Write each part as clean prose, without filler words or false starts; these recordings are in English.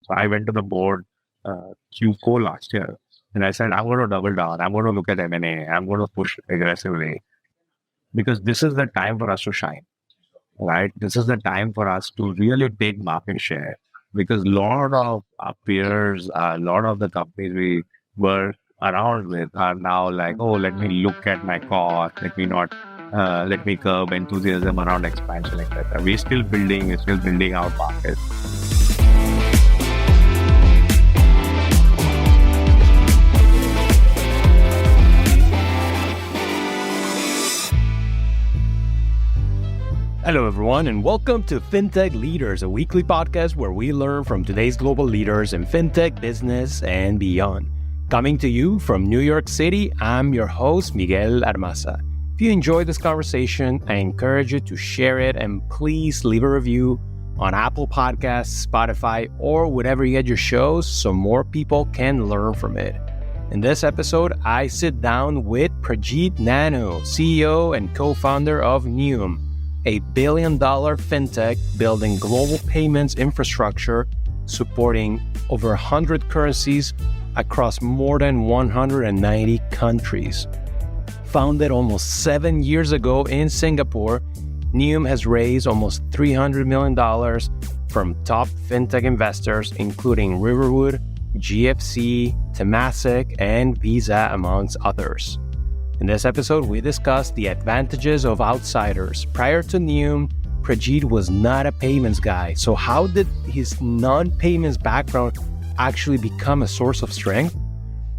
So I went to the board Q4 last year, and I said, I'm going to double down. I'm going to look at M&A. I'm going to push aggressively because this is the time for us to shine, right? This is the time for us to really take market share because a lot of our peers, a lot of the companies we were around with are now like, oh, let me look at my cost. Let me curb enthusiasm around expansion, etc. We're still building out markets. Hello, everyone, and welcome to Fintech Leaders, a weekly podcast where we learn from today's global leaders in fintech, business, and beyond. Coming to you from New York City, I'm your host, Miguel Armaza. If you enjoyed this conversation, I encourage you to share it and please leave a review on Apple Podcasts, Spotify, or wherever you get your shows so more people can learn from it. In this episode, I sit down with Prajit Nanu, CEO and co-founder of Nium, a billion-dollar fintech building global payments infrastructure supporting over 100 currencies across more than 190 countries. Founded almost 7 years ago in Singapore, Nium has raised almost $300 million from top fintech investors including Riverwood, GFC, Temasek, and Visa, amongst others. In this episode, we discuss the advantages of outsiders. Prior to Nium, Prajit was not a payments guy. So how did his non-payments background actually become a source of strength?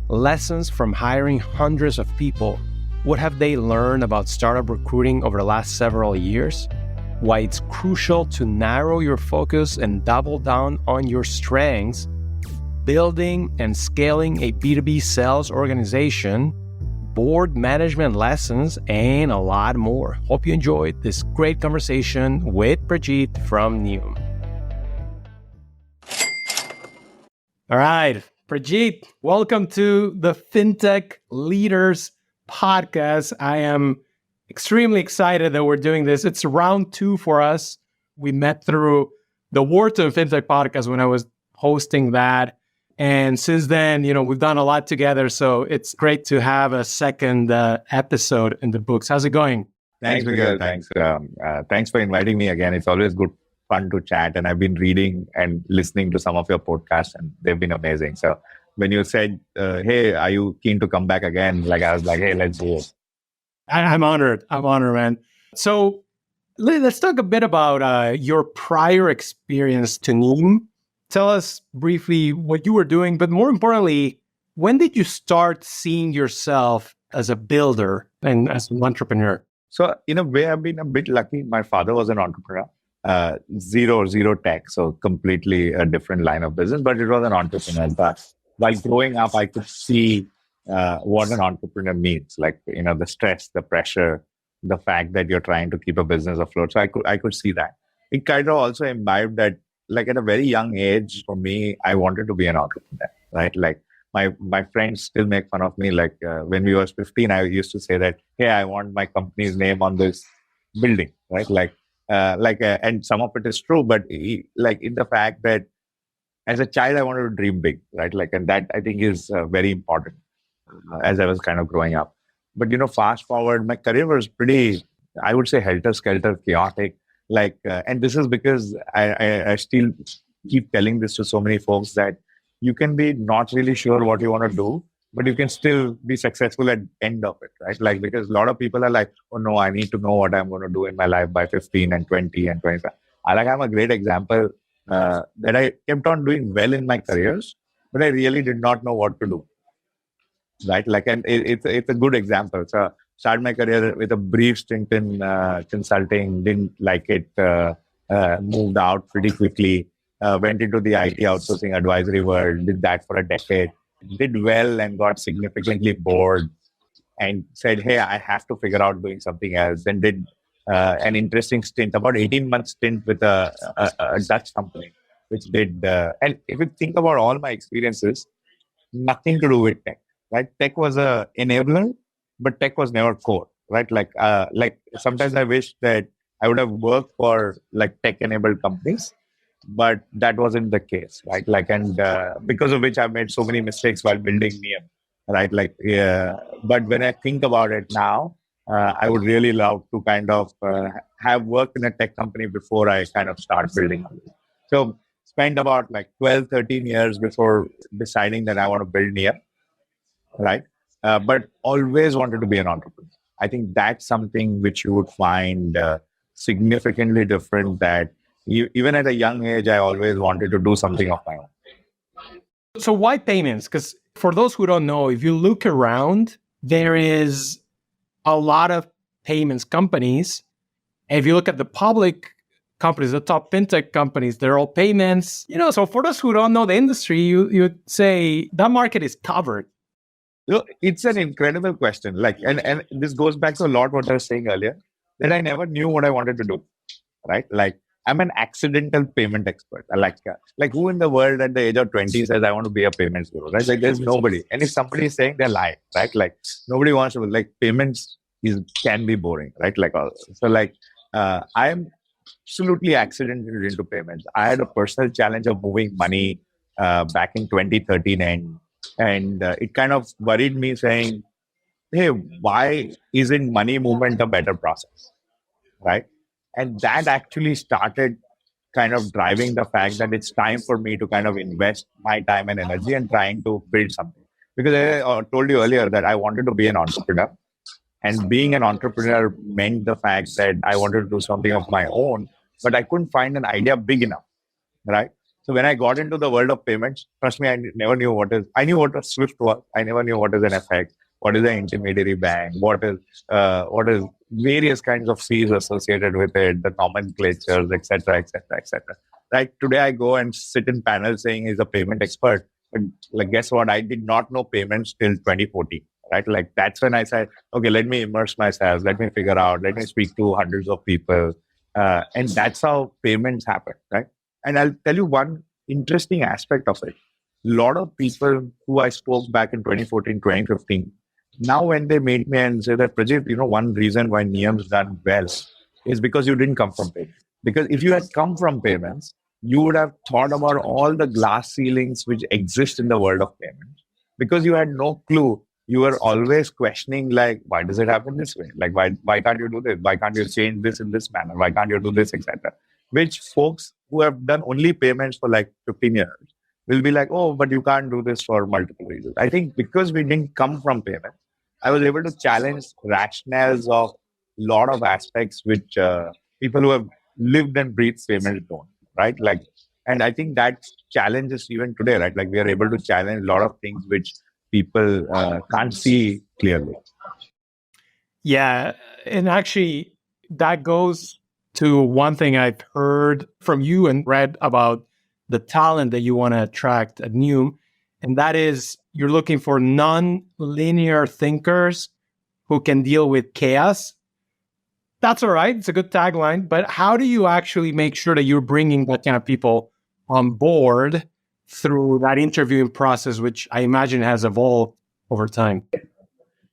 Lessons from hiring hundreds of people. What have they learned about startup recruiting over the last several years? Why it's crucial to narrow your focus and double down on your strengths. Building and scaling a B2B sales organization. Board management lessons, and a lot more. Hope you enjoyed this great conversation with Prajit from Nium. All right, Prajit, welcome to the Fintech Leaders podcast. I am extremely excited that we're doing this. It's round 2 for us. We met through the Wharton Fintech podcast when I was hosting that. And since then, we've done a lot together. So it's great to have a second episode in the books. How's it going? Thanks, Miguel. Thanks. Thanks for inviting me again. It's always fun to chat. And I've been reading and listening to some of your podcasts, and they've been amazing. So when you said, hey, are you keen to come back again? I was like, hey, let's do it. I'm honored. Man. So let's talk a bit about your prior experience to Nium. Tell us briefly what you were doing, but more importantly, when did you start seeing yourself as a builder and as an entrepreneur? So in a way, I've been a bit lucky. My father was an entrepreneur, zero tech, so completely a different line of business, but it was an entrepreneur. But while growing up, I could see what an entrepreneur means, the stress, the pressure, the fact that you're trying to keep a business afloat. So I could see that. It kind of also imbibed that at a very young age, for me, I wanted to be an entrepreneur, right? My friends still make fun of me. When we was 15, I used to say that, hey, I want my company's name on this building, right? And some of it is true, but in the fact that as a child, I wanted to dream big, right? And that I think is very important as I was kind of growing up. But, fast forward, my career was pretty, I would say, helter-skelter, chaotic. And this is because I still keep telling this to so many folks that you can be not really sure what you want to do, but you can still be successful at the end of it, right? Because a lot of people are like, oh no, I need to know what I'm going to do in my life by 15 and 20 and 25. I'm a great example that I kept on doing well in my careers, but I really did not know what to do, right? And it's a good example. So started my career with a brief stint in consulting, didn't like it, moved out pretty quickly, went into the IT outsourcing advisory world, did that for a decade, did well and got significantly bored and said, hey, I have to figure out doing something else. Then did an interesting stint, about 18-month stint with a Dutch company, which did, and if you think about all my experiences, nothing to do with tech, right? Tech was a enabler, but tech was never core, right? Sometimes I wish that I would have worked for tech-enabled companies but that wasn't the case, right? Like, and because of which I've made so many mistakes while building Nium, right? Like, yeah. But when I think about it now, I would really love to kind of have worked in a tech company before I kind of start building. So spent about like 12, 13 years before deciding that I want to build Nium, right? But always wanted to be an entrepreneur. I think that's something which you would find significantly different. That even at a young age, I always wanted to do something of my own. So why payments? Because for those who don't know, if you look around, there is a lot of payments companies. And if you look at the public companies, the top fintech companies, they're all payments. So for those who don't know the industry, you'd say that market is covered. It's an incredible question. Like, and this goes back to a lot what I was saying earlier, that I never knew what I wanted to do, right? Like, I'm an accidental payment expert. I like who in the world at the age of 20 says I want to be a payments guru, right? Like, there's nobody. And if somebody is saying, they're lying, right? Like, nobody wants to, like, payments can be boring, right? Like, so like, I'm absolutely accidentally into payments. I had a personal challenge of moving money back in 2013, and it kind of worried me, saying, hey, why isn't money movement a better process, right? And that actually started kind of driving the fact that it's time for me to kind of invest my time and energy and trying to build something. Because I told you earlier that I wanted to be an entrepreneur, and being an entrepreneur meant the fact that I wanted to do something of my own, but I couldn't find an idea big enough, right? So when I got into the world of payments, trust me, I never knew I knew what a SWIFT was. I never knew what is an FX, what is an intermediary bank, what is various kinds of fees associated with it, the nomenclatures, etc., etc., etc. Right? Today I go and sit in panels saying he's a payment expert. But like, guess what? I did not know payments till 2014. Right? Like, that's when I said, okay, let me immerse myself, let me figure out, let me speak to hundreds of people. And that's how payments happen, right? And I'll tell you one interesting aspect of it. A lot of people who I spoke back in 2014, 2015, now when they meet me and say that, Prajit, one reason why Nium's done well is because you didn't come from payments. Because if you had come from payments, you would have thought about all the glass ceilings which exist in the world of payments. Because you had no clue, you were always questioning, like, why does it happen this way? Like, why can't you do this? Why can't you change this in this manner? Why can't you do this, etc.? Which folks who have done only payments for like 15 years will be like, oh, but you can't do this for multiple reasons. I think because we didn't come from payments, I was able to challenge rationales of a lot of aspects which people who have lived and breathed payments don't, right? Like, and I think that challenge is even today, right? Like, we are able to challenge a lot of things which people can't see clearly. Yeah. And actually, that goes to one thing I've heard from you and read about the talent that you want to attract at Nium. And that is, you're looking for non-linear thinkers who can deal with chaos. That's all right. It's a good tagline. But how do you actually make sure that you're bringing that kind of people on board through that interviewing process, which I imagine has evolved over time?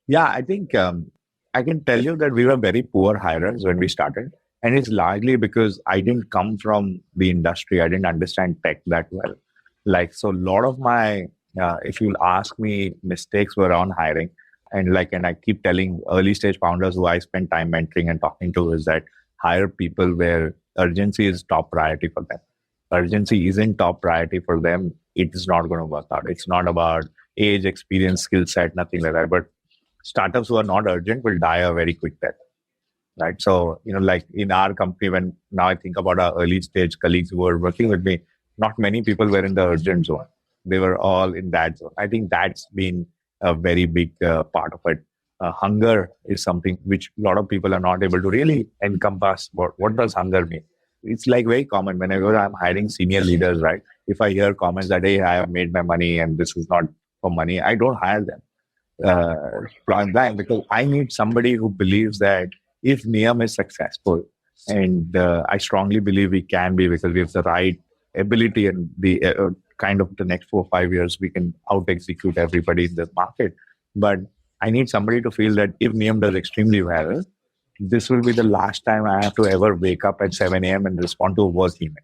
Yeah, I think I can tell you that we were very poor hirers when we started. And it's largely because I didn't come from the industry. I didn't understand tech that well. Like, so a lot of my, if you'll ask me, mistakes were on hiring. And I keep telling early stage founders who I spend time mentoring and talking to, is that hire people where urgency is top priority for them. Urgency isn't top priority for them, it is not going to work out. It's not about age, experience, skill set, nothing like that. But startups who are not urgent will die a very quick death. Right. So, like in our company, when now I think about our early stage colleagues who were working with me, not many people were in the urgent zone. They were all in that zone. I think that's been a very big part of it. Hunger is something which a lot of people are not able to really encompass. What does hunger mean? It's like very common whenever I'm hiring senior leaders, right? If I hear comments that, hey, I have made my money and this is not for money, I don't hire them. Blank, because I need somebody who believes that if Nium is successful, and I strongly believe we can be, because we have the right ability and the kind of the next 4 or 5 years, we can out-execute everybody in this market. But I need somebody to feel that if Nium does extremely well, this will be the last time I have to ever wake up at 7 a.m. and respond to a work email,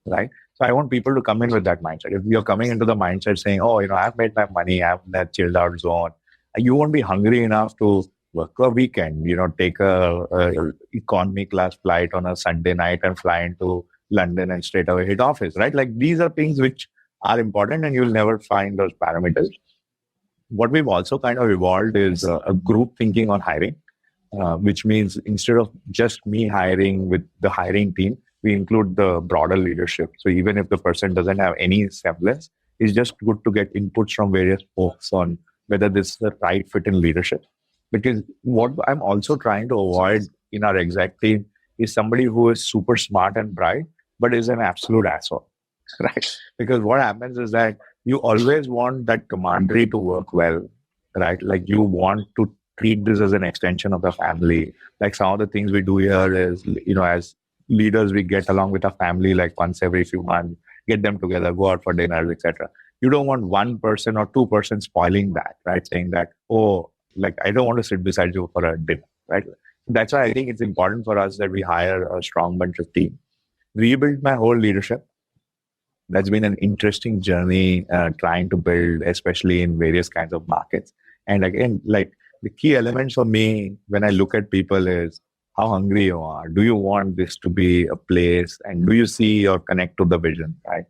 right? So I want people to come in with that mindset. If you're coming into the mindset saying, oh, I've made my money, I'm in that chilled out zone, you won't be hungry enough to work a weekend, take a economy class flight on a Sunday night and fly into London and straight away hit office, right? Like these are things which are important and you'll never find those parameters. What we've also kind of evolved is a group thinking on hiring, which means instead of just me hiring with the hiring team, we include the broader leadership. So even if the person doesn't have any semblance, it's just good to get inputs from various folks on whether this is the right fit in leadership. Because what I'm also trying to avoid in our exec team is somebody who is super smart and bright, but is an absolute asshole, right? Because what happens is that you always want that camaraderie to work well, right? Like you want to treat this as an extension of the family. Like some of the things we do here is, as leaders, we get along with our family like once every few months, get them together, go out for dinners, etc. You don't want one person or two person spoiling that, right? Saying that, oh, like I don't want to sit beside you for a dinner, right? That's why I think it's important for us that we hire a strong bunch of team. Rebuild my whole leadership. That's been an interesting journey trying to build, especially in various kinds of markets. And again, like the key elements for me when I look at people is how hungry you are. Do you want this to be a place? And do you see or connect to the vision, right?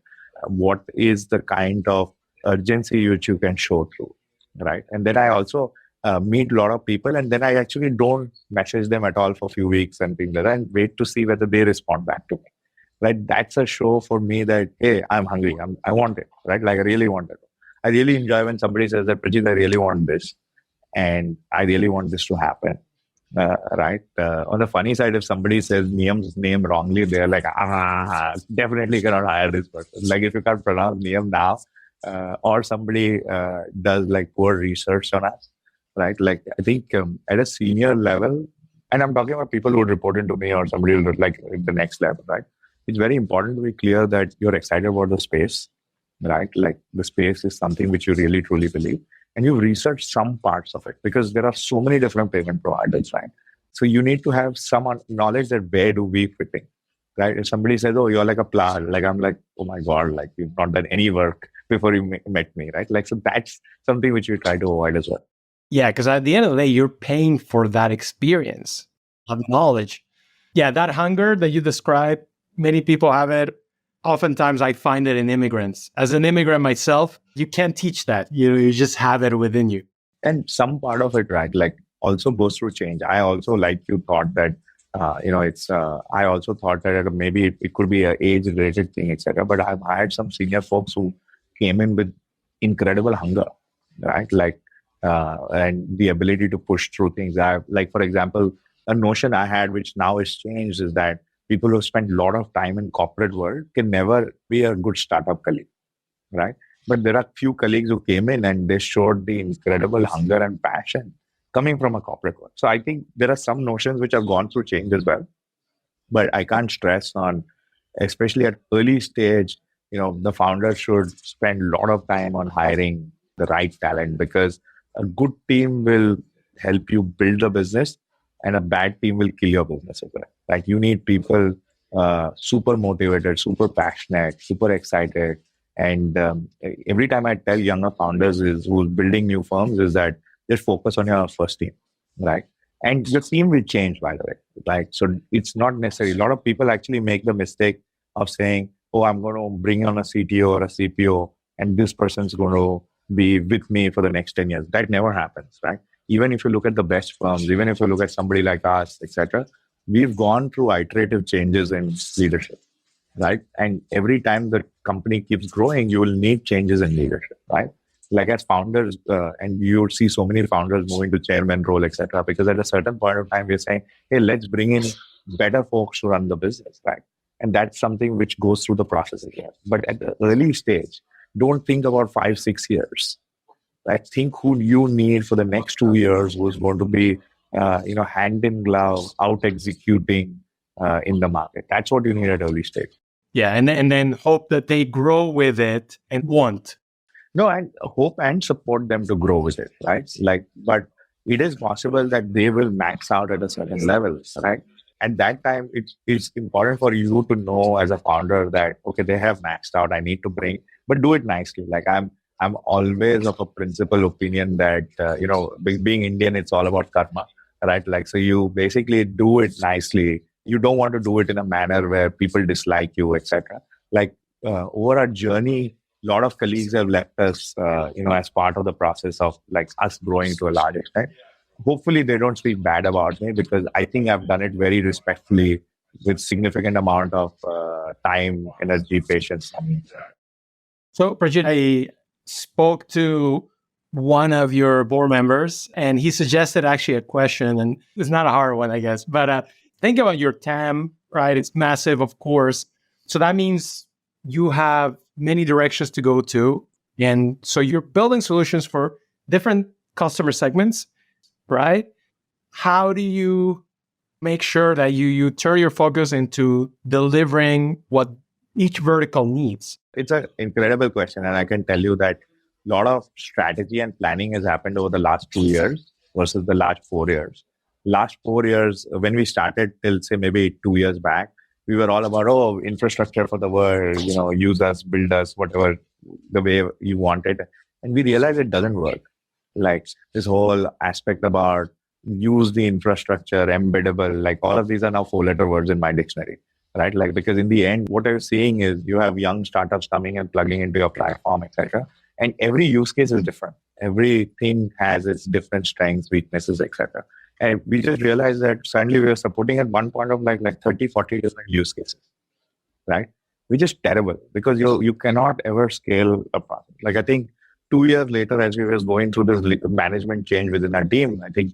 What is the kind of urgency which you can show through, right? And then I also meet a lot of people and then I actually don't message them at all for a few weeks and things like that and wait to see whether they respond back to me. Right, that's a show for me that, hey, I'm hungry. I want it, right? Like I really want it. I really enjoy when somebody says that, Prajit, I really want this. And I really want this to happen, right? On the funny side, if somebody says Niam's name wrongly, they're like, definitely cannot hire this person. Like if you can't pronounce Niam now, or somebody does like poor research on us, right? Like I think at a senior level, and I'm talking about people who would report into me or somebody who would like the next level, right? It's very important to be clear that you're excited about the space, right? Like the space is something which you really truly believe. And you've researched some parts of it because there are so many different payment providers, right? So you need to have some knowledge that where do we fit in, right? If somebody says, oh, you're like a plant, like I'm like, oh my God, like you've not done any work before you met me, right? Like, so that's something which we try to avoid as well. Yeah, because at the end of the day, you're paying for that experience of knowledge. Yeah, that hunger that you describe, many people have it. Oftentimes, I find it in immigrants. As an immigrant myself, you can't teach that. You just have it within you. And some part of it, right, like also goes through change. I also, like you, thought that, I also thought that maybe it could be an age-related thing, etc. But I've hired some senior folks who came in with incredible hunger, right? Like, and the ability to push through things. Like, for example, a notion I had, which now has changed, is that people who spend a lot of time in corporate world can never be a good startup colleague, right? But there are few colleagues who came in and they showed the incredible hunger and passion coming from a corporate world. So I think there are some notions which have gone through change as well. But I can't stress on, especially at early stage, the founder should spend a lot of time on hiring the right talent because a good team will help you build a business and a bad team will kill your business as well. Like you need people super motivated, super passionate, super excited. And every time I tell younger founders who's building new firms is that just focus on your first team, right? And your team will change, by the way. Like, so it's not necessary. A lot of people actually make the mistake of saying, oh, I'm going to bring on a CTO or a CPO and this person's going to be with me for the next 10 years. That never happens, right? Even if you look at the best firms, even if you look at somebody like us, etc., we've gone through iterative changes in leadership, right? And every time the company keeps growing, you will need changes in leadership, right? Like as founders, and you'll see so many founders moving to chairman role, etc., because at a certain point of time, we're saying, hey, let's bring in better folks to run the business, right? And that's something which goes through the process again. But at the early stage, don't think about 5-6 years. Right? Think who you need for the next 2 years, who's going to be, hand in glove, out executing in the market. That's what you need at early stage. Yeah, and then hope that they grow with it and want. No, and hope and support them to grow with it, right? Like, but it is possible that they will max out at a certain level, right? At that time, it's important for you to know as a founder that, okay, they have maxed out. I need to bring, but do it nicely. Like I'm always of a principal opinion that, being Indian, it's all about karma, right? Like, so you basically do it nicely. You don't want to do it in a manner where people dislike you, etc. Like, over our journey, a lot of colleagues have left us, as part of the process of like us growing to a large extent. Hopefully they don't speak bad about me, because I think I've done it very respectfully with significant amount of time, energy, patience. So, Prajit, I spoke to one of your board members, and he suggested actually a question, and it's not a hard one, I guess. But think about your TAM, right? It's massive, of course. So that means you have many directions to go to. And so you're building solutions for different customer segments, right? How do you make sure that you turn your focus into delivering what each vertical needs? It's an incredible question. And I can tell you that a lot of strategy and planning has happened over the last 2 years versus the last 4 years. Last 4 years, when we started till say maybe 2 years back, we were all about, oh, infrastructure for the world, use us, build us, whatever the way you want it. And we realized it doesn't work. Like this whole aspect about use the infrastructure, embeddable, like all of these are now 4-letter words in my dictionary, right? Like, because in the end, what I'm seeing is you have young startups coming and plugging into your platform, etc. And every use case is different. Everything has its different strengths, weaknesses, etc. And we just realized that suddenly we were supporting at one point of like 30, 40 different use cases, right? Which is terrible, because you cannot ever scale a product. Like, I think 2 years later, as we were going through this management change within our team, I think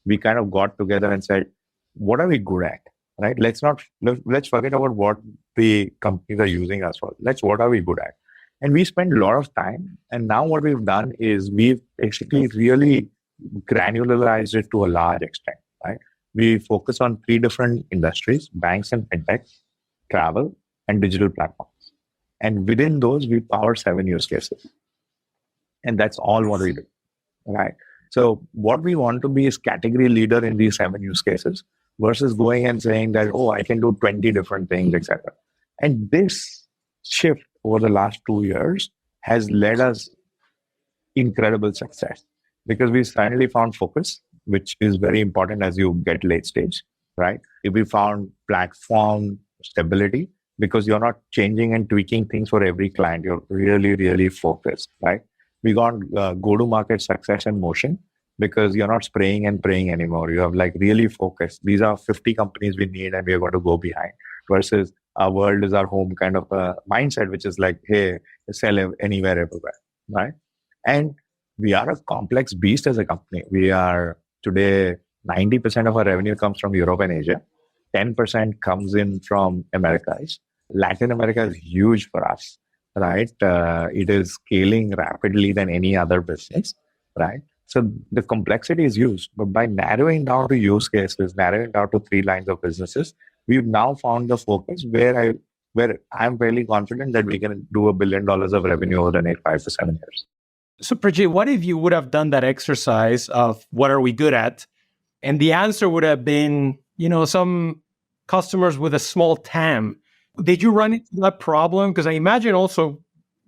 we kind of got together and said, what are we good at, right? Let's forget about what the companies are using us for. What are we good at? And we spent a lot of time. And now what we've done is we've basically really granularized it to a large extent, right? We focus on 3 different industries: banks and fintech, travel, and digital platforms. And within those, we power 7 use cases. And that's all what we do, right? So what we want to be is category leader in these 7 use cases versus going and saying that, oh, I can do 20 different things, etc. And this shift over the last 2 years has led us incredible success, because we finally found focus, which is very important as you get late stage, right? If we found platform stability, because you're not changing and tweaking things for every client, you're really, really focused, right? We got go-to-market success and motion, because you're not spraying and praying anymore. You have like really focused. These are 50 companies we need and we're going to go behind, versus our world is our home kind of a mindset, which is like, hey, sell anywhere, everywhere, right? And we are a complex beast as a company. We are today, 90% of our revenue comes from Europe and Asia. 10% comes in from Americas. Latin America is huge for us, right? It is scaling rapidly than any other business, right? So the complexity is huge, but by narrowing down to use cases, narrowing down to 3 lines of businesses, we've now found the focus where I'm fairly confident that we can do $1 billion of revenue over the next 5 to 7 years. So, Prajit, what if you would have done that exercise of what are we good at? And the answer would have been, some customers with a small TAM. Did you run into that problem? Because I imagine also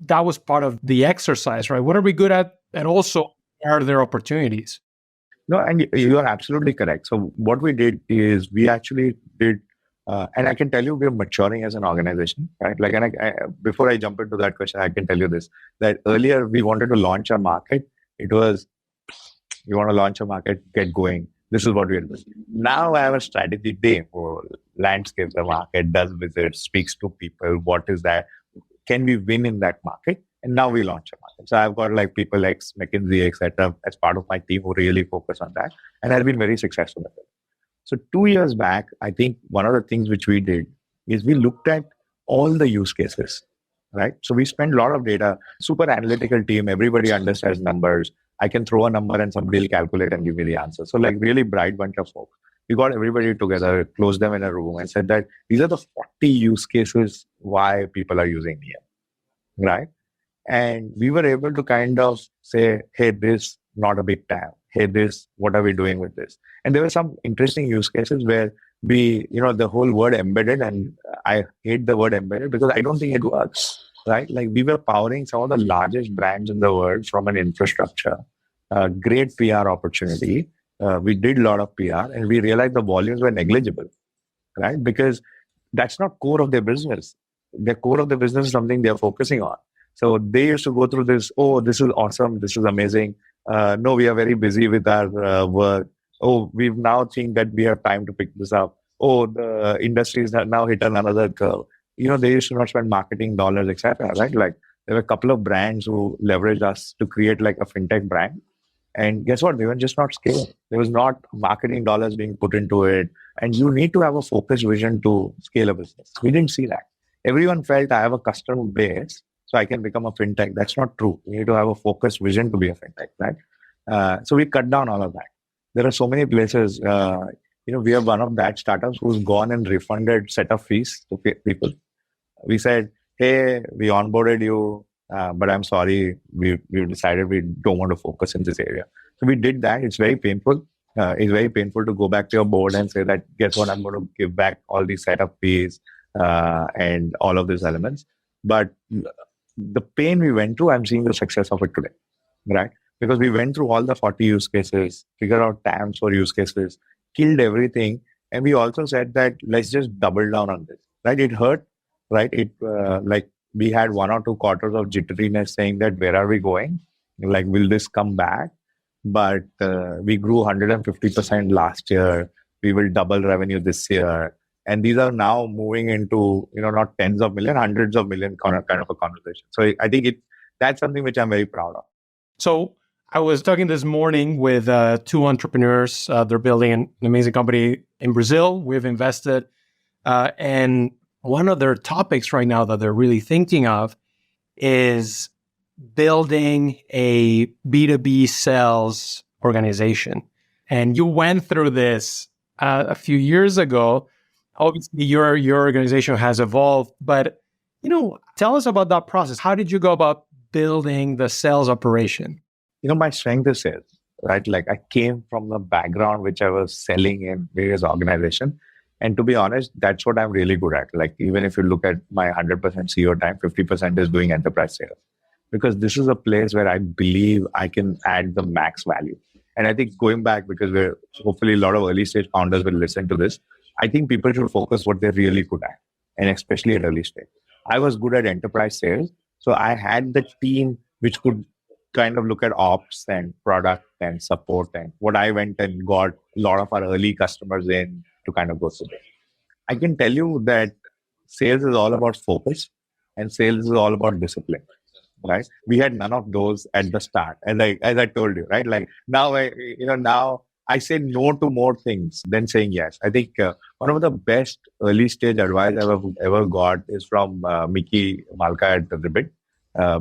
that was part of the exercise, right? What are we good at? And also, are there opportunities? No, and you are absolutely correct. So what we did is we actually did, and I can tell you we're maturing as an organization, right? Like, and before I jump into that question, I can tell you this, that earlier we wanted to launch a market. It was, you want to launch a market, get going. This is what we are doing. Now I have a strategy team who landscapes the market, does visits, speaks to people. What is that? Can we win in that market? And now we launch a market. So I've got like people like McKinsey, etc., as part of my team who really focus on that, and have been very successful at it. So 2 years back, I think one of the things which we did is we looked at all the use cases, right? So we spent a lot of data, super analytical team, everybody understands numbers. I can throw a number and somebody will calculate and give me the answer. So like really bright bunch of folks. We got everybody together, closed them in a room and said that these are the 40 use cases why people are using Nium, right? And we were able to kind of say, hey, this not a big TAM. Hey, this, what are we doing with this? And there were some interesting use cases where the whole word embedded, and I hate the word embedded because I don't think it works, right? Like we were powering some of the largest brands in the world from an infrastructure, great PR opportunity. We did a lot of PR and we realized the volumes were negligible, right? Because that's not core of their business. Their core of the business is something they're focusing on. So they used to go through this, oh, this is awesome, this is amazing. No, we are very busy with our work. Oh, we've now think that we have time to pick this up. Oh, the industry is now hit another curve. They used to not spend marketing dollars, etc. Right? Like there were a couple of brands who leveraged us to create like a fintech brand. And guess what? They were just not scaling. There was not marketing dollars being put into it. And you need to have a focused vision to scale a business. We didn't see that. Everyone felt I have a customer base, so I can become a fintech. That's not true. You need to have a focused vision to be a fintech, right? So we cut down all of that. There are so many places. We are one of that startups who's gone and refunded set of fees to people. We said, hey, we onboarded you, but I'm sorry, we decided we don't want to focus in this area. So we did that. It's very painful. It's very painful to go back to your board and say that, guess what, I'm going to give back all these setup fees and all of these elements. But the pain we went through, I'm seeing the success of it today, right? Because we went through all the 40 use cases, figured out TAMs for use cases, killed everything. And we also said that let's just double down on this, right? It hurt, right? Like we had 1 or 2 quarters of jitteriness saying that where are we going? Like, will this come back? But we grew 150% last year. We will double revenue this year. And these are now moving into, not tens of million, hundreds of million kind of a conversation. So I think that's something which I'm very proud of. So I was talking this morning with 2 entrepreneurs. They're building an amazing company in Brazil. We've invested. And one of their topics right now that they're really thinking of is building a B2B sales organization. And you went through this a few years ago. Obviously, your organization has evolved, but tell us about that process. How did you go about building the sales operation? My strength is sales, right? Like I came from the background which I was selling in various organizations. And to be honest, that's what I'm really good at. Like even if you look at my 100% CEO time, 50% is doing enterprise sales. Because this is a place where I believe I can add the max value. And I think going back, because hopefully a lot of early stage founders will listen to this, I think people should focus what they're really good at, and especially at early stage. I was good at enterprise sales. So I had the team which could kind of look at ops and product and support, and what I went and got a lot of our early customers in to kind of go through it. I can tell you that sales is all about focus and sales is all about discipline. Right? We had none of those at the start, as I told you, right? Like now I say no to more things than saying yes. I think one of the best early stage advice I ever got is from Mickey Malka at Riverwood.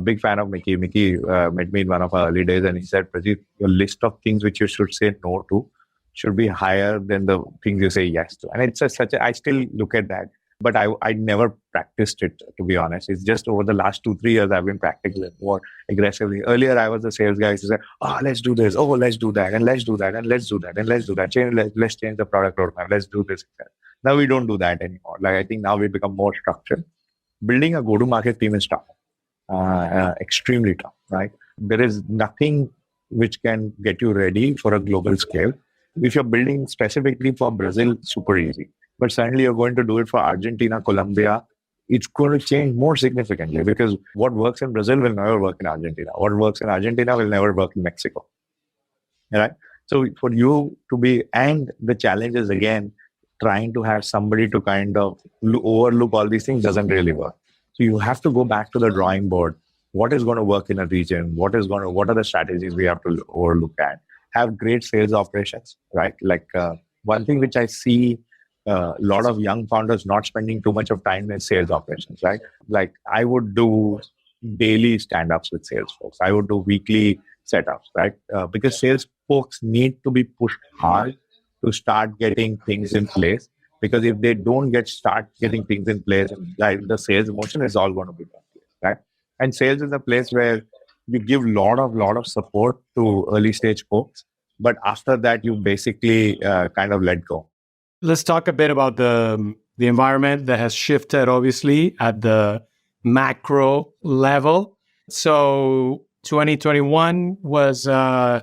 Big fan of Mickey. Mickey met me in one of our early days, and he said, "Prajit, your list of things which you should say no to should be higher than the things you say yes to." And it's I still look at that. But I never practiced it, to be honest. It's just over the last 2-3 years, I've been practicing it more aggressively. Earlier, I was the sales guy who said, let's do this. Oh, let's do that. And let's do that. And let's do that. And let's do that. Let's change the product roadmap. Let's do this. Now we don't do that anymore. Like I think now we become more structured. Building a go-to-market team is tough. Extremely tough, right? There is nothing which can get you ready for a global scale. If you're building specifically for Brazil, super easy. But suddenly you're going to do it for Argentina, Colombia. It's going to change more significantly because what works in Brazil will never work in Argentina. What works in Argentina will never work in Mexico. Right? So for you to be, and the challenge is again, trying to have somebody to kind of overlook all these things doesn't really work. So you have to go back to the drawing board. What is going to work in a region? What are the strategies we have to overlook at? Have great sales operations, right? Like one thing which I see a lot of young founders not spending too much of time in sales operations, right? Like I would do daily stand-ups with sales folks. I would do weekly setups, right? Because sales folks need to be pushed hard to start getting things in place. Because if they don't start getting things in place, like the sales motion is all going to be in place, right? And sales is a place where you give lot of support to early stage folks, but after that you basically kind of let go. Let's talk a bit about the environment that has shifted, obviously, at the macro level. So 2021 was an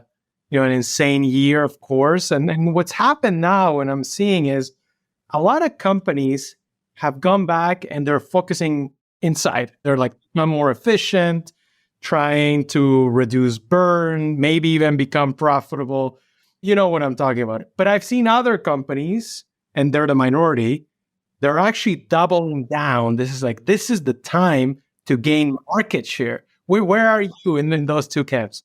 insane year, of course. And what's happened now, and I'm seeing is a lot of companies have gone back and they're focusing inside. They're like, I'm more efficient, trying to reduce burn, maybe even become profitable. You know what I'm talking about. But I've seen other companies, and they're the minority, they're actually doubling down. This is the time to gain market share. Where are you in those two camps?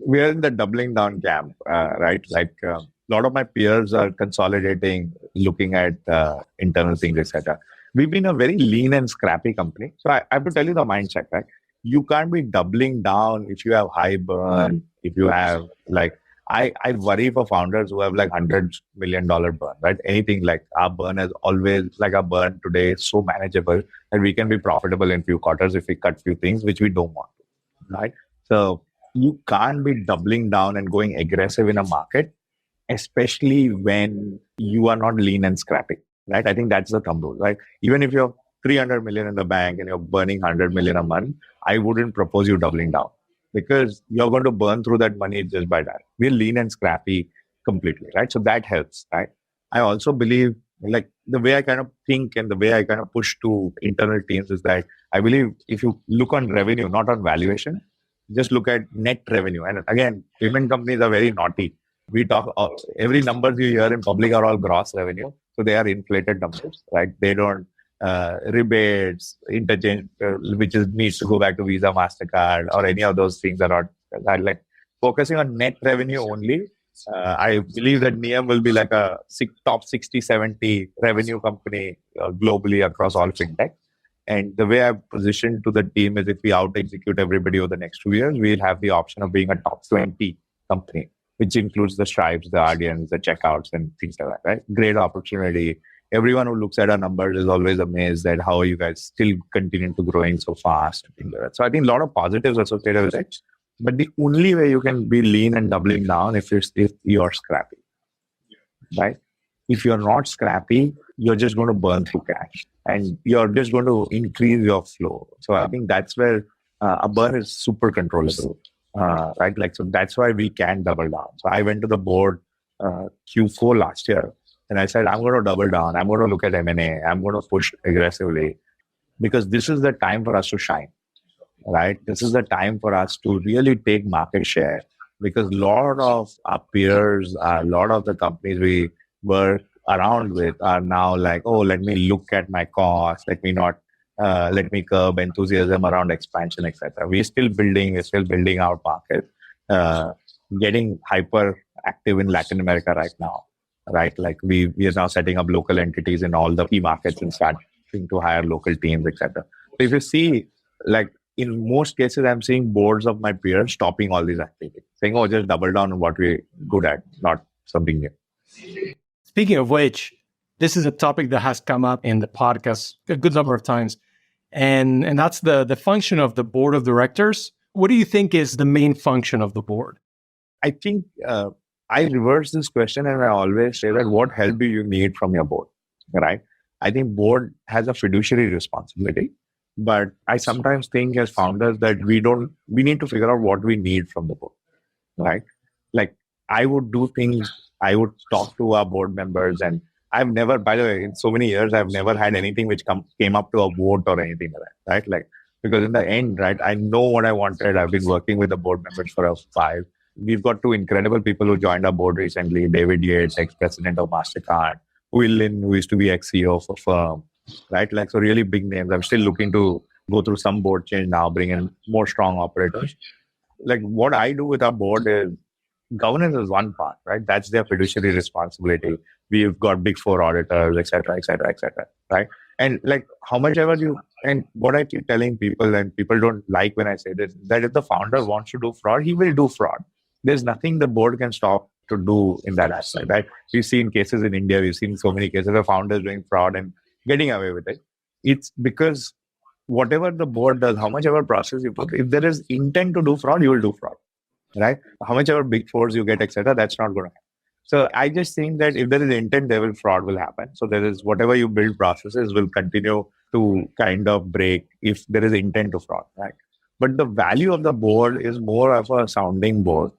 We are in the doubling down camp, right? Like a lot of my peers are consolidating, looking at internal things, etc. We've been a very lean and scrappy company. So I have to tell you the mindset, right? You can't be doubling down if you have high burn, if you have like, I worry for founders who have like $100 million burn, right? Anything like our burn is always like our burn today is so manageable that we can be profitable in few quarters if we cut few things, which we don't want, right? So you can't be doubling down and going aggressive in a market, especially when you are not lean and scrappy, right? I think that's the thumb rule, right? Even if you have 300 million in the bank and you're burning 100 million a month, I wouldn't propose you doubling down because you're going to burn through that money just by that. We're lean and scrappy completely, right? So that helps, right? I also believe like the way I kind of think and the way I kind of push to internal teams is that I believe if you look on revenue, not on valuation, just look at net revenue. And again, payment companies are very naughty. We talk every numbers you hear in public are all gross revenue, so they are inflated numbers, right? They don't rebates, interchange, which is needs to go back to Visa, Mastercard, or any of those things are not. Are like focusing on net revenue only. I believe that Nium will be like a top 60, 70 revenue company globally across all fintech. And the way I've positioned to the team is if we out execute everybody over the next 2 years, we'll have the option of being a top 20 company, which includes the Stripes, the Ardians, the checkouts, and things like that, right? Great opportunity. Everyone who looks at our numbers is always amazed at how you guys still continue to growing so fast. So I think a lot of positives associated with it. But the only way you can be lean and doubling down if you're scrappy, right? If you're not scrappy, you're just going to burn through cash and you're just going to increase your flow. So I think that's where a burn is super controllable, right? Like, so that's why we can double down. So I went to the board Q4 last year and I said, I'm going to double down. I'm going to look at M&A. I'm going to push aggressively because this is the time for us to shine, right? This is the time for us to really take market share because a lot of our peers, a lot of the companies we work around with are now like, oh, let me look at my costs, let me curb enthusiasm around expansion, etc. We're still building our market, getting hyper active in Latin America right now, right? Like we are now setting up local entities in all the key markets and starting to hire local teams, etc. So if you see, like in most cases, I'm seeing boards of my peers stopping all these activities, saying, oh, just double down on what we're good at, not something new. Speaking of which, this is a topic that has come up in the podcast a good number of times. And that's the function of the board of directors. What do you think is the main function of the board? I think I reverse this question and I always say that what help do you need from your board, right? I think board has a fiduciary responsibility, but I sometimes think as founders that we need to figure out what we need from the board, right? Like I would do things, I would talk to our board members and I've never, by the way, in so many years, I've never had anything which came up to a vote or anything like that, right? Like, because in the end, right, I know what I wanted. I've been working with the board members for 5. We've got 2 incredible people who joined our board recently, David Yates, ex-president of Mastercard, Will Lin, who used to be ex-CEO of a firm, right? Like, so really big names. I'm still looking to go through some board change now, bring in more strong operators. Like what I do with our board is governance is one part, right? That's their fiduciary responsibility. We've got big 4 auditors, et cetera, right? And like how much ever and what I keep telling people, and people don't like when I say this, that if the founder wants to do fraud, he will do fraud. There's nothing the board can stop to do in that aspect, right? We've seen cases in India, we've seen so many cases of founders doing fraud and getting away with it. It's because whatever the board does, how much ever process you put, if there is intent to do fraud, you will do fraud, right? How much ever big 4s you get, etc., that's not going to happen. So I just think that if there is intent, there will fraud will happen. So there is whatever you build processes will continue to kind of break if there is intent to fraud, right? But the value of the board is more of a sounding board,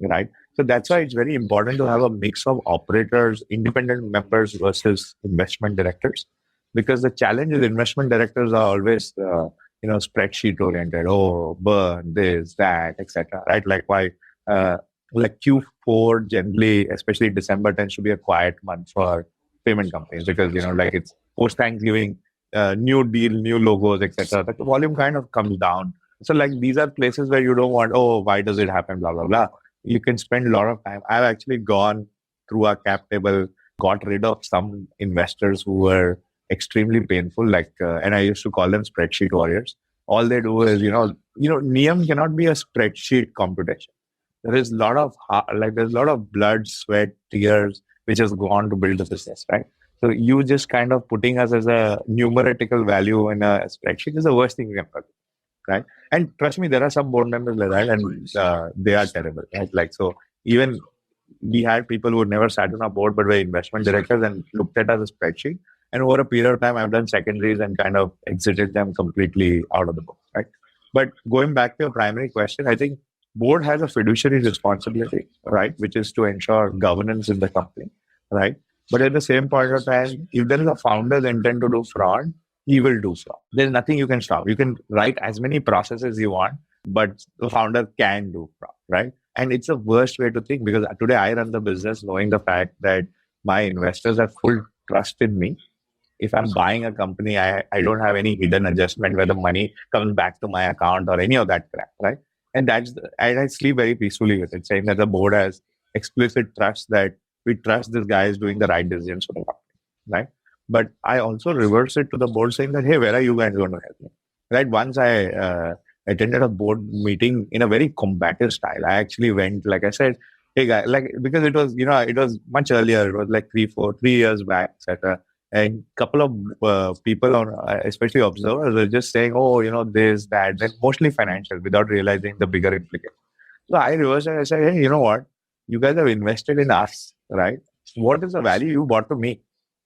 right? So that's why it's very important to have a mix of operators, independent members versus investment directors, because the challenge is investment directors are always, spreadsheet oriented. Oh, burn this, that, etc. Right? Like why, uh, like Q4 generally, especially December, tends to be a quiet month for payment companies because like it's post Thanksgiving, new deal, new logos, etc. The volume kind of comes down. So like these are places where you don't want. Oh, why does it happen? Blah blah blah. You can spend a lot of time. I've actually gone through our cap table, got rid of some investors who were extremely painful, and I used to call them spreadsheet warriors. All they do is, Nium cannot be a spreadsheet computation. There is a lot of there's a lot of blood, sweat, tears, which has gone to build the business, right? So you just kind of putting us as a numerical value in a spreadsheet is the worst thing you can do, right? And trust me, there are some board members like that, and they are terrible, right? Like so, even we had people who never sat on our board but were investment directors and looked at us as a spreadsheet. And over a period of time, I've done secondaries and kind of exited them completely out of the book, right? But going back to your primary question, I think board has a fiduciary responsibility, right, which is to ensure governance in the company, right? But at the same point of time, if there is a founder's intent to do fraud, he will do fraud. There's nothing you can stop. You can write as many processes you want, but the founder can do fraud, right? And it's the worst way to think because today I run the business knowing the fact that my investors have full trust in me. If I'm buying a company, I don't have any hidden adjustment where the money comes back to my account or any of that crap, right? And and I sleep very peacefully with it, saying that the board has explicit trust that we trust this guy is doing the right decisions for the company, right? But I also reverse it to the board saying that, hey, where are you guys going to help me? Right? Once I attended a board meeting in a very combative style. I actually went, like I said, hey guy, because it was, it was much earlier. It was like 3 years back, etc. And couple of people, especially observers, were just saying, oh, this, that, then mostly financial, without realizing the bigger implication. So I reversed and I said, hey, you know what? You guys have invested in us, right? What is the value you brought to me,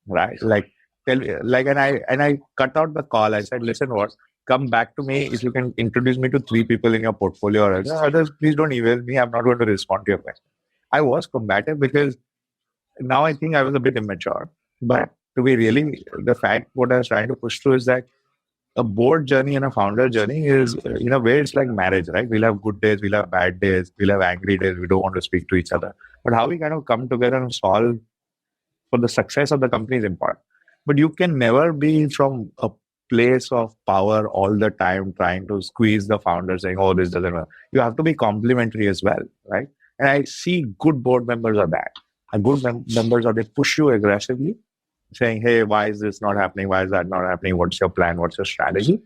right? Tell me, and I cut out the call. I said, listen, what? Come back to me if you can introduce me to 3 people in your portfolio or others. Please don't email me. I'm not going to respond to your question. I was combative because now I think I was a bit immature. But to be really, the fact what I was trying to push through is that a board journey and a founder journey is, in a way, it's like marriage, right? We'll have good days, we'll have bad days, we'll have angry days, we don't want to speak to each other. But how we kind of come together and solve for the success of the company is important. But you can never be from a place of power all the time trying to squeeze the founder saying, oh, this doesn't work. You have to be complementary as well, right? And I see good board members are that. And good members are they push you aggressively saying, hey, why is this not happening? Why is that not happening? What's your plan? What's your strategy?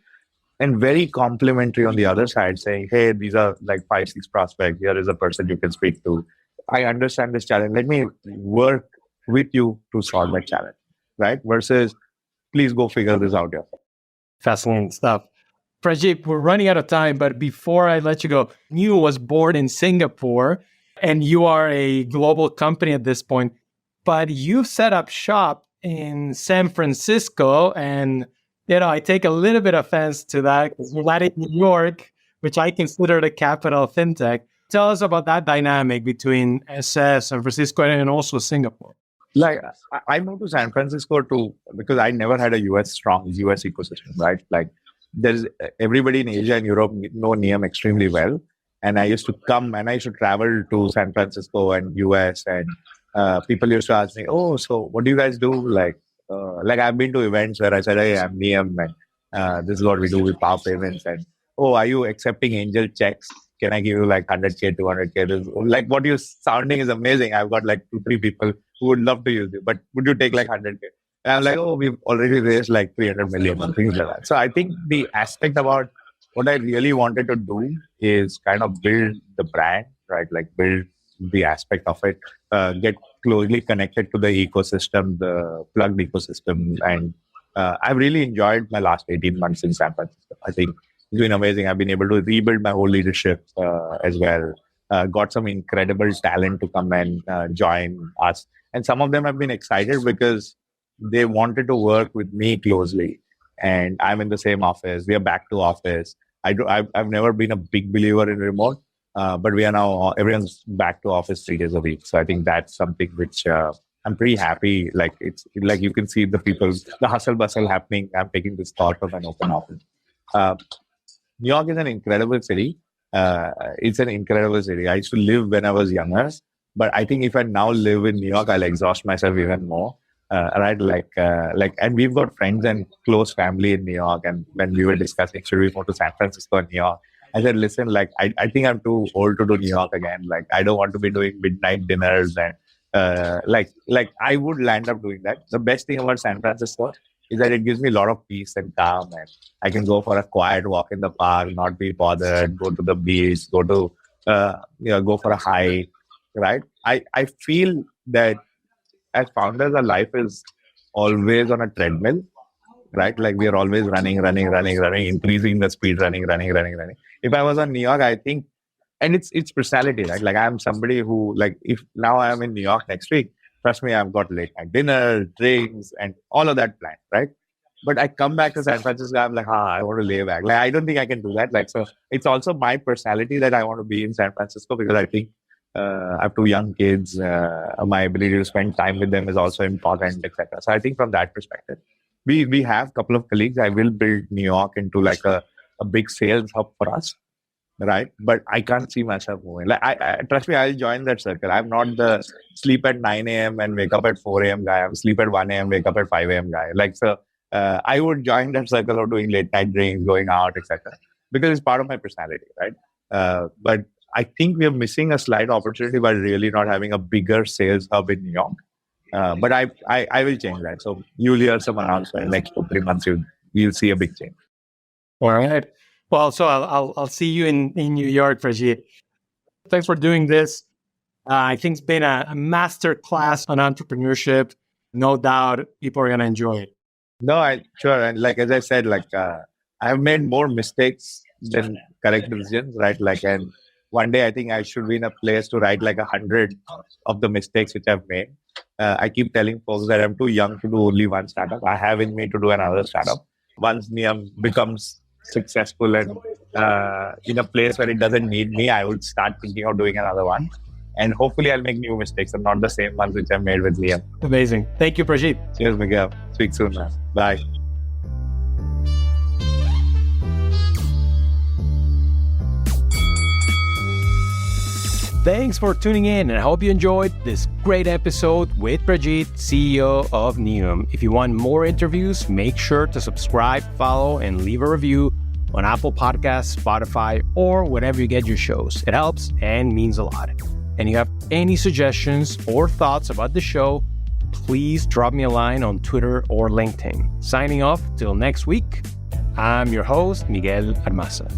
And very complimentary on the other side saying, hey, these are like 5, 6 prospects. Here is a person you can speak to. I understand this challenge. Let me work with you to solve that challenge, right? Versus, please go figure this out yourself. Fascinating stuff. Prajit, we're running out of time, but before I let you go, Nium was born in Singapore and you are a global company at this point, but you've set up shop in San Francisco. And, I take a little bit of offense to that because we're not in New York, which I consider the capital of fintech. Tell us about that dynamic between SS, San Francisco, and also Singapore. I moved to San Francisco because I never had a strong US ecosystem, right? Like there's everybody in Asia and Europe know Nium extremely well. And I used to come and I used to travel to San Francisco and US and people used to ask me, oh, so what do you guys do? Like I've been to events where I said, hey, I'm Nium and this is what we do with power payments. And, oh, are you accepting angel checks? Can I give you like 100K, 200K? Like what you're sounding is amazing. I've got like 2, 3 people who would love to use it, but would you take like 100K? And I'm like, oh, we've already raised like 300 million and things like that. So I think the aspect about what I really wanted to do is kind of build the brand, right? Like build the aspect of it, get closely connected to the ecosystem, the plugged ecosystem. And I've really enjoyed my last 18 months in San Francisco. I think it's been amazing. I've been able to rebuild my whole leadership as well. got some incredible talent to come and join us. And some of them have been excited because they wanted to work with me closely. And I'm in the same office. We are back to office. I've never been a big believer in remote, but we are now, everyone's back to office 3 days a week. So I think that's something which I'm pretty happy. Like it's like you can see the hustle bustle happening. I'm taking this thought of an open office. New York is an incredible city. It's an incredible city. I used to live when I was younger, but I think if I now live in New York, I'll exhaust myself even more. Right, and we've got friends and close family in New York. And when we were discussing, should we move to San Francisco or New York? I said, listen, like, I think I'm too old to do New York again. Like, I don't want to be doing midnight dinners and like I would land up doing that. The best thing about San Francisco is that it gives me a lot of peace and calm, and I can go for a quiet walk in the park, not be bothered, go to the beach, go for a hike, right? I feel that as founders, our life is always on a treadmill, right? Like we are always running, increasing the speed, running. If I was on New York, I think, and it's personality, right? Like I'm somebody who, like, if now I am in New York next week, trust me, I've got late night dinner, drinks, and all of that planned, right? But I come back to San Francisco, I'm like, I want to lay back. Like I don't think I can do that. Like, so it's also my personality that I want to be in San Francisco, because I think I have 2 young kids. My ability to spend time with them is also important, etc. So I think from that perspective, we have a couple of colleagues. I will build New York into like a big sales hub for us, right? But I can't see myself moving. Like I trust me, I'll join that circle. I'm not the sleep at 9 a.m. and wake up at 4 a.m. guy. I'm sleep at 1 a.m. wake up at 5 a.m. guy. Like so, I would join that circle of doing late night drinks, going out, etc. Because it's part of my personality, right? But I think we are missing a slight opportunity by really not having a bigger sales hub in New York. But I will change that. So you'll hear some announcement next 2-3 months. You'll see a big change. All right. Well, so I'll see you in New York, Prajit. Thanks for doing this. I think it's been a master class on entrepreneurship. No doubt people are going to enjoy it. No, sure. And like, as I said, like I have made more mistakes than correct decisions, right? Like, and one day I think I should be in a place to write like 100 of the mistakes which I've made. I keep telling folks that I'm too young to do only one startup. I have in me to do another startup. Once Nium becomes successful and in a place where it doesn't need me, I would start thinking of doing another one. And hopefully I'll make new mistakes and not the same ones which I've made with Nium. Amazing. Thank you, Prajit. Cheers, Miguel. Speak soon, man. Bye. Thanks for tuning in, and I hope you enjoyed this great episode with Prajit, CEO of Nium. If you want more interviews, make sure to subscribe, follow, and leave a review on Apple Podcasts, Spotify, or wherever you get your shows. It helps and means a lot. And you have any suggestions or thoughts about the show, please drop me a line on Twitter or LinkedIn. Signing off till next week, I'm your host, Miguel Armaza.